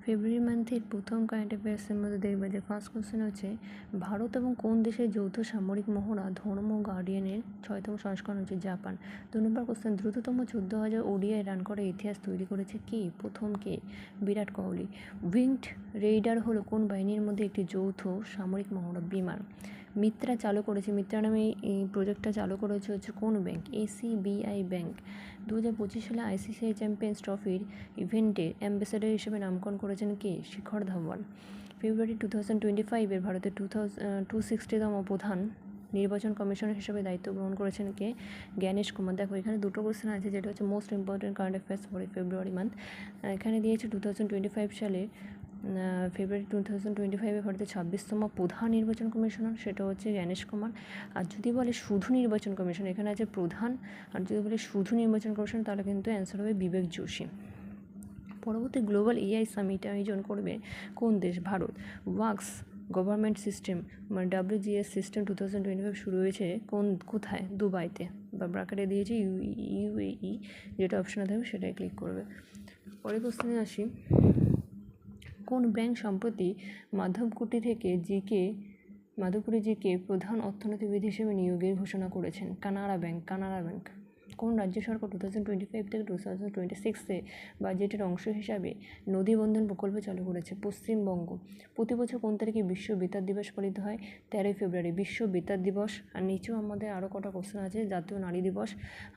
ফেব্রুয়ারি মান্থের প্রথম কারেন্ট অ্যাফেয়ার্সের মধ্যে দেখবে যে ফার্স্ট কোশ্চেন হচ্ছে ভারত এবং কোন দেশের যৌথ সামরিক মহড়া ধর্ম গার্ডিয়ানের 6তম সংস্করণ হচ্ছে জাপান। 2 নম্বর কোশ্চেন দ্রুততম 14,000 ওডিআই রান করে ইতিহাস তৈরি করেছে কে? প্রথম কে? বিরাট কোহলি। উইংড রেইডার হলো কোন বাহিনীর মধ্যে একটি যৌথ সামরিক মহড়া বিমান? মিত্রা চালু করেছে, মিত্রা নামে এই প্রজেক্টটা চালু করেছে হচ্ছে কোন ব্যাংক? SEBI bank. 2025 সালে আইসিসিআই চ্যাম্পিয়ন্স ট্রফির ইভেন্টের অ্যাম্বাসেডর হিসেবে নামকরণ করেছেন কে? শিখর ধাওয়ান। ফেব্রুয়ারি 2025 ভারতের 260তম প্রধান নির্বাচন কমিশনার হিসেবে দায়িত্ব গ্রহণ করেছেন কে? জ্ঞানেশ কুমার। দেখো এখানে দুটো কোশ্চেন আছে, যেটা হচ্ছে most important current affairs for February month. এখানে দিয়েছে 2025 সালে ফেব্রুয়ারি 2025 ভারতের 26তম প্রধান নির্বাচন কমিশনার, সেটা হচ্ছে জ্ঞানেশ কুমার। আর যদি বলে শুধু নির্বাচন কমিশন, এখানে আছে প্রধান, আর যদি বলে শুধু নির্বাচন কমিশন তাহলে কিন্তু অ্যান্সার হবে বিবেক যোশী। পরবর্তী গ্লোবাল এআই সামিট আয়োজন করবে কোন দেশ? ভারত। ওয়াক্স গভর্নমেন্ট সিস্টেম মানে WGS সিস্টেম 2025 শুরু হয়েছে কোথায়? দুবাইতে, বা ব্র্যাকেটে দিয়েছে UAE, যেটা অপশনে থাকবে সেটাই ক্লিক করবে। পরের কোশ্চেনে আসি, কোন ব্যাংক সম্প্রতি মাধবকুটি থেকে মাধবপুরে জিকে প্রধান অর্থনীতিবিদ হিসেবে নিয়োগের ঘোষণা করেছেন? কানাড়া ব্যাংক। কোন রাজ্য সরকার 2025 থেকে 2026 বাজেটের অংশ হিসাবে নদী বন্ধন প্রকল্প চালু করেছে? পশ্চিমবঙ্গ। প্রতি বছর কোন তারিখে বিশ্ব বেতার দিবস পালিত হয়? 13 ফেব্রুয়ারি বিশ্ব বেতার দিবস। আর নিচেও আমাদের আরও কটা কোশ্চেন আছে, জাতীয় নারী দিবস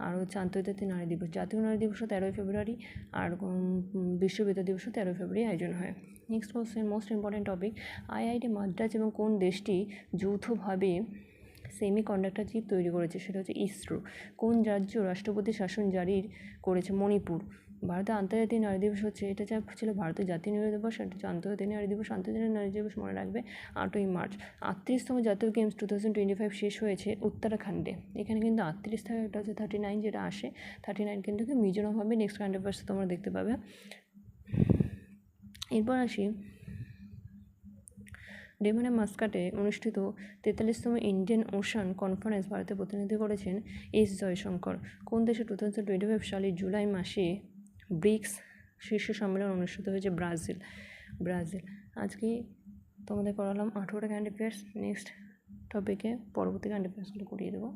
আর হচ্ছে আন্তর্জাতিক নারী দিবস। জাতীয় নারী দিবসও 13 ফেব্রুয়ারি আর বিশ্ব বেতার দিবসও 13 ফেব্রুয়ারি আয়োজন হয়। Next question, most important topic, IIT Madras এবং কোন দেশটি যৌথভাবে সেমিকন্ডাক্টর চিপ তৈরি করেছে? সেটা হচ্ছে ইসরো। কোন রাজ্য রাষ্ট্রপতি শাসন জারি করেছে? মণিপুর। ভারতের আন্তর্জাতিক নারী দিবস হচ্ছে, এটা ছিল ভারতের জাতীয় নারী দিবস, এটা হচ্ছে আন্তর্জাতিক নারী দিবস। আন্তর্জাতিক নারী দিবস মনে রাখবে 8ই মার্চ। 38তম জাতীয় গেমস 2025 শেষ হয়েছে উত্তরাখণ্ডে। এখানে কিন্তু 38 থাকে, এটা হচ্ছে 39 যেটা আসে, 39 কিন্তু মিজোরাম হবে। নেক্সট কারেন্ট অ্যাফেয়ার্স তোমরা দেখতে পাবে। এরপর আসি, ডেমানে মাস্কাটে অনুষ্ঠিত 43তম ইন্ডিয়ান ওশান কনফারেন্স ভারতে প্রতিনিধিত্ব করেছেন এস জয়শঙ্কর। কোন দেশে 2025 সালের জুলাই মাসে ব্রিক্স শীর্ষ সম্মেলন অনুষ্ঠিত হয়েছে? ব্রাজিল। আজকে তোমাদের করালাম 18টা কারেন্ট অ্যাফেয়ার্স। নেক্সট টপিকে পরবর্তী কারেন্ট অ্যাফেয়ার্সগুলো করিয়ে দেবো।